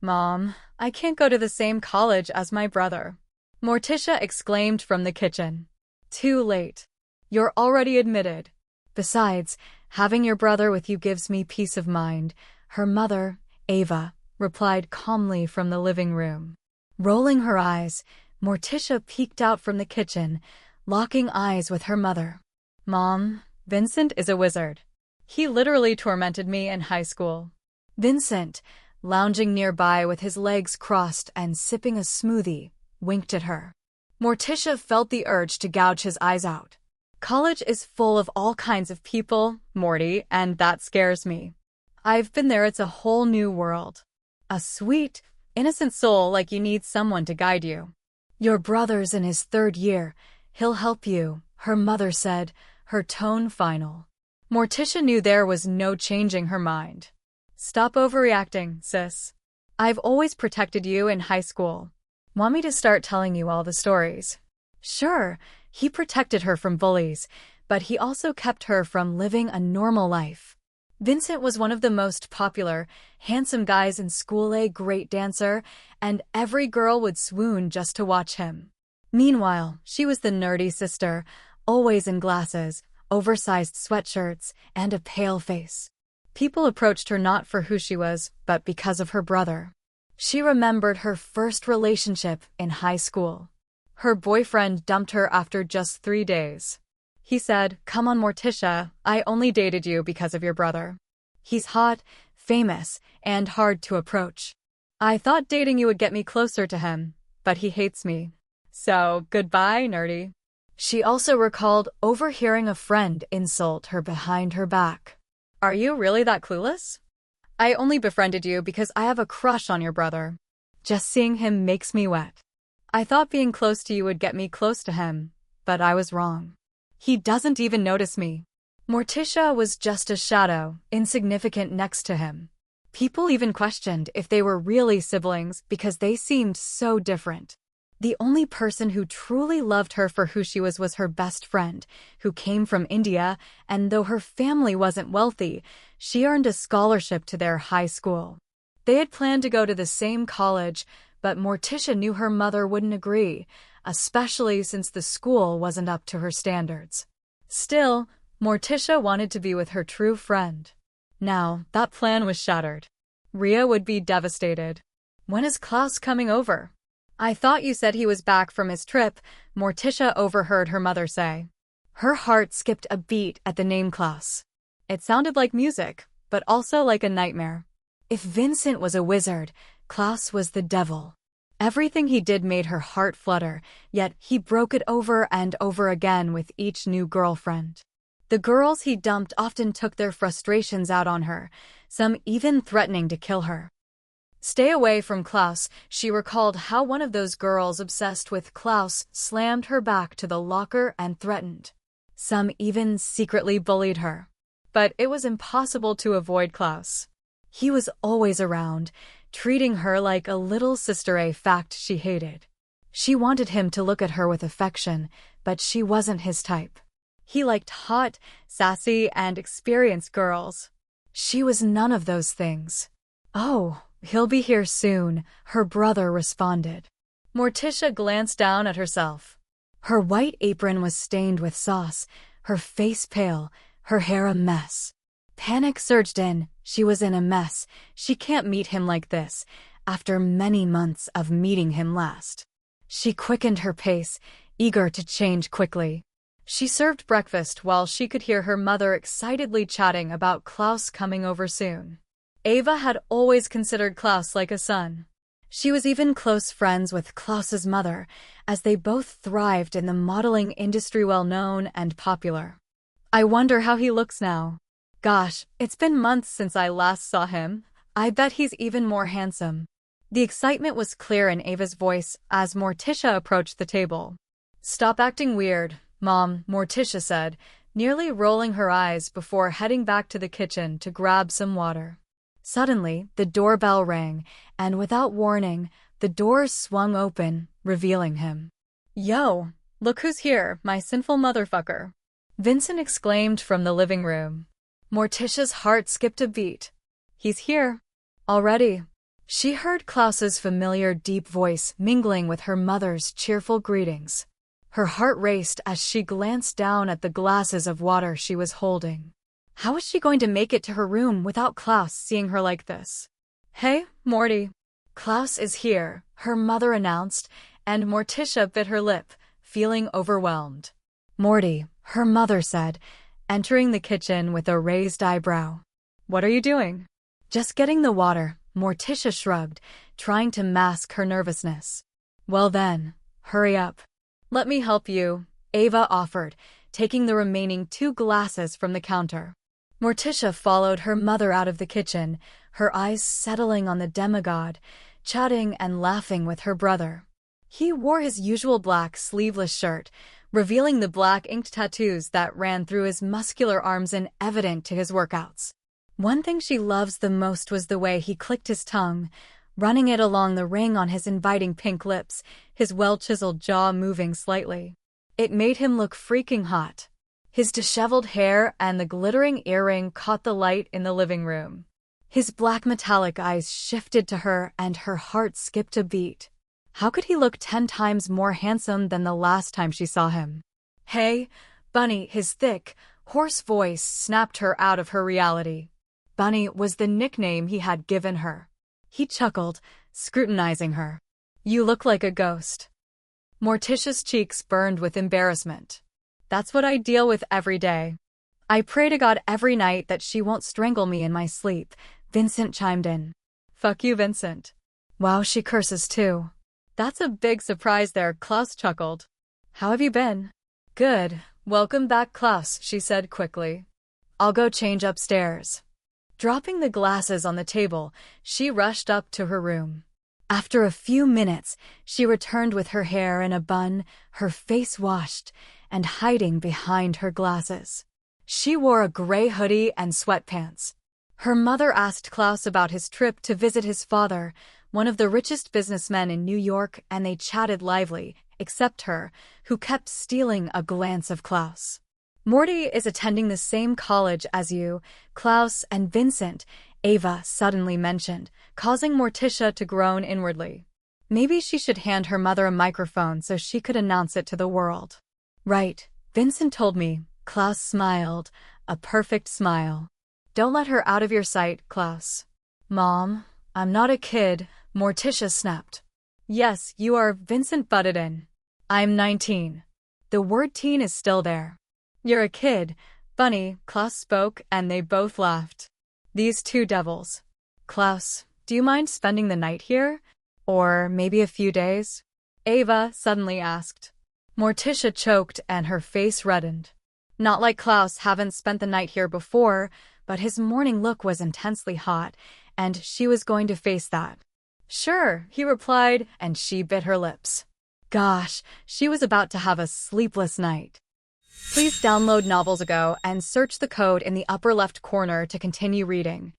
Mom, I can't go to the same college as my brother, Morticia exclaimed from the kitchen. Too late. You're already admitted. Besides, having your brother with you gives me peace of mind, her mother, Ava, replied calmly from the living room. Rolling her eyes, Morticia peeked out from the kitchen, locking eyes with her mother. Mom, Vincent is a wizard. He literally tormented me in high school. Vincent, lounging nearby with his legs crossed and sipping a smoothie, winked at her. Morticia felt the urge to gouge his eyes out. College is full of all kinds of people, Morty, and that scares me. I've been there, it's a whole new world. A sweet, innocent soul like you need someone to guide you. Your brother's in his 3rd year. He'll help you, her mother said, her tone final. Morticia knew there was no changing her mind. Stop overreacting, sis. I've always protected you in high school. Want me to start telling you all the stories? Sure, he protected her from bullies, but he also kept her from living a normal life. Vincent was one of the most popular, handsome guys in school, a great dancer, and every girl would swoon just to watch him. Meanwhile, she was the nerdy sister, always in glasses, oversized sweatshirts, and a pale face. People approached her not for who she was, but because of her brother. She remembered her first relationship in high school. Her boyfriend dumped her after just 3 days. He said, "Come on, Morticia, I only dated you because of your brother. He's hot, famous, and hard to approach. I thought dating you would get me closer to him, but he hates me. So, goodbye, nerdy." She also recalled overhearing a friend insult her behind her back. "Are you really that clueless? I only befriended you because I have a crush on your brother. Just seeing him makes me wet. I thought being close to you would get me close to him, but I was wrong. He doesn't even notice me." Morticia was just a shadow, insignificant next to him. People even questioned if they were really siblings because they seemed so different. The only person who truly loved her for who she was her best friend, who came from India, and though her family wasn't wealthy, she earned a scholarship to their high school. They had planned to go to the same college, but Morticia knew her mother wouldn't agree, especially since the school wasn't up to her standards. Still, Morticia wanted to be with her true friend. Now, that plan was shattered. Ria would be devastated. "When is Klaus coming over?" "I thought you said he was back from his trip," Morticia overheard her mother say. Her heart skipped a beat at the name Klaus. It sounded like music, but also like a nightmare. If Vincent was a wizard, Klaus was the devil. Everything he did made her heart flutter, yet he broke it over and over again with each new girlfriend. The girls he dumped often took their frustrations out on her, some even threatening to kill her. Stay away from Klaus, she recalled how one of those girls obsessed with Klaus slammed her back to the locker and threatened. Some even secretly bullied her. But it was impossible to avoid Klaus. He was always around, treating her like a little sister, a fact she hated. She wanted him to look at her with affection, but she wasn't his type. He liked hot, sassy, and experienced girls. She was none of those things. "Oh, he'll be here soon," her brother responded. Morticia glanced down at herself. Her white apron was stained with sauce, her face pale, her hair a mess. Panic surged in. She was in a mess. She can't meet him like this, after many months of meeting him last. She quickened her pace, eager to change quickly. She served breakfast while she could hear her mother excitedly chatting about Klaus coming over soon. Ava had always considered Klaus like a son. She was even close friends with Klaus's mother, as they both thrived in the modeling industry, well known and popular. "I wonder how he looks now. Gosh, it's been months since I last saw him. I bet he's even more handsome." The excitement was clear in Ava's voice as Morticia approached the table. "Stop acting weird, Mom," Morticia said, nearly rolling her eyes before heading back to the kitchen to grab some water. Suddenly, the doorbell rang, and without warning, the doors swung open, revealing him. "Yo, look who's here, my sinful motherfucker," Vincent exclaimed from the living room. Morticia's heart skipped a beat. "He's here. Already." She heard Klaus's familiar deep voice mingling with her mother's cheerful greetings. Her heart raced as she glanced down at the glasses of water she was holding. How was she going to make it to her room without Klaus seeing her like this? "Hey, Morty. Klaus is here," her mother announced, and Morticia bit her lip, feeling overwhelmed. "Morty," her mother said, entering the kitchen with a raised eyebrow. "What are you doing?" "Just getting the water," Morticia shrugged, trying to mask her nervousness. "Well then, hurry up." "Let me help you," Ava offered, taking the remaining 2 glasses from the counter. Morticia followed her mother out of the kitchen, her eyes settling on the demigod, chatting and laughing with her brother. He wore his usual black sleeveless shirt, revealing the black inked tattoos that ran through his muscular arms and evident to his workouts. One thing she loves the most was the way he clicked his tongue, running it along the ring on his inviting pink lips, his well-chiseled jaw moving slightly. It made him look freaking hot. His disheveled hair and the glittering earring caught the light in the living room. His black metallic eyes shifted to her and her heart skipped a beat. How could he look 10 times more handsome than the last time she saw him? "Hey, Bunny," his thick, hoarse voice snapped her out of her reality. Bunny was the nickname he had given her. He chuckled, scrutinizing her. "You look like a ghost." Morticia's cheeks burned with embarrassment. "That's what I deal with every day. I pray to God every night that she won't strangle me in my sleep," Vincent chimed in. "Fuck you, Vincent." "Wow, she curses too." "That's a big surprise there," Klaus chuckled. "How have you been?" "Good. Welcome back, Klaus," she said quickly. "I'll go change upstairs." Dropping the glasses on the table, she rushed up to her room. After a few minutes, she returned with her hair in a bun, her face washed, and hiding behind her glasses. She wore a gray hoodie and sweatpants. Her mother asked Klaus about his trip to visit his father, one of the richest businessmen in New York, and they chatted lively, except her, who kept stealing a glance of Klaus. "Morty is attending the same college as you, Klaus and Vincent," Ava suddenly mentioned, causing Morticia to groan inwardly. Maybe she should hand her mother a microphone so she could announce it to the world. "Right, Vincent told me," Klaus smiled, a perfect smile. "Don't let her out of your sight, Klaus." "Mom, I'm not a kid," Morticia snapped. "Yes, you are," Vincent butted in. "I'm 19. The word teen is still there." "You're a kid, Bunny," Klaus spoke, and they both laughed. "These 2 devils." "Klaus, do you mind spending the night here? Or maybe a few days?" Ava suddenly asked. Morticia choked and her face reddened. Not like Klaus haven't spent the night here before, but his morning look was intensely hot, and she was going to face that. "Sure," he replied, and she bit her lips. Gosh, she was about to have a sleepless night. Please download Novels Ago and search the code in the upper left corner to continue reading.